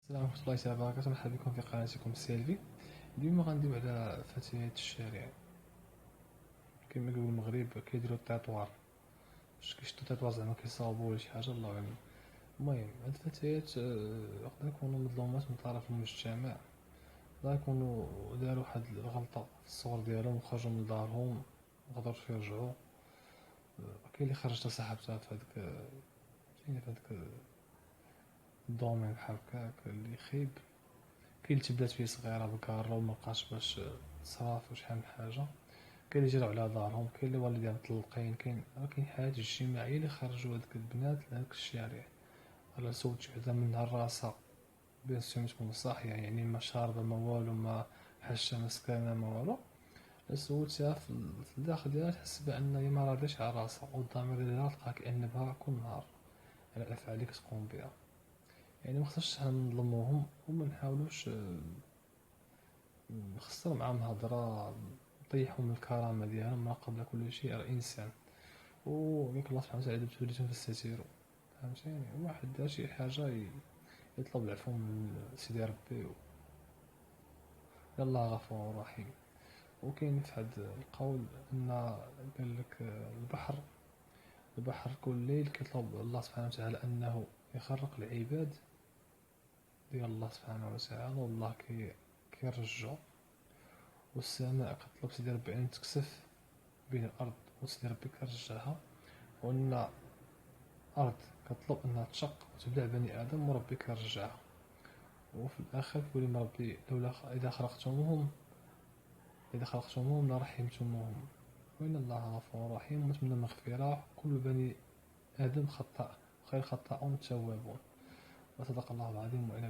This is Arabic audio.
السلام ورحمة الله تعالى وبركاته. مرحبا بكم في قناتكم سيلفي. اليوم غندويو على فتيات الشارع. كما كيقول المغرب كيديروا التطوار، واش كيشدو التطوار زعما كيصاوبوا ولا شي حاجة الله أعلم. المهم هاد الفتيات يقدر يكونوا مظلومات من طرف المجتمع، يقدر يكونوا داروا واحد الغلطة في الصغر ديالهم وخرجوا من دارهم مقدروش يرجعوا. كاين اللي خرجت صاحبتها في هاداك الدومين بحال هكاك اللي خايب، كاين اللي تبدات فيه صغيرة بكارة وملقاش باش تصرف وشحال من حاجة، كاين اللي جراو على دارهم، كاين اللي والديهم مطلقين، كاين حياة اجتماعية اللي خرجوا هادوك البنات لهاداك الشارع. الا سولت شي وحدة من نهار راسها بيان سور تكون صاحية، يعني ما شاربة ما والو ما حاشة ما سكرانة ما والو، الا سولتيها في الداخل ديالها تحس بأن هي ما راضياش على راسها، والضمير ديالها تلقاها كأنبها كل نهار على الأفعال اللي كتقوم بها. يعني مخصناش حنا نظلموهم وما نحاولوش نخسر معاهم الهضرة، نطيحهم من الكرامة ديالهم، ما قبل كل شيء راه إنسان، وياك الله سبحانه وتعالى ابتليتم فاستتيروا. فهمتيني؟ واحد دار شي حاجة يطلب العفو من سيدي ربي يلا غفور رحيم. وكاين في هاد القول ان قالك البحر كل ليل كيطلب الله سبحانه وتعالى انه يخرق العباد ديال الله سبحانه وتعالى، والله كيرجعو. والسماء كطلب سيدي ربي ان تكسف بين الارض وسيدي ربي كيرجعها، وان الارض كطلب انها تشق وتبلع بني ادم وربي كيرجعها. وفي الاخر كيقول لهم ربي لولا اذا خلقتموهم لرحمتموهم وان الله غفور رحيم. ونتمنى المغفرة، كل بني ادم خطاء خير خطاؤون التوابون. وصدق الله العظيم والى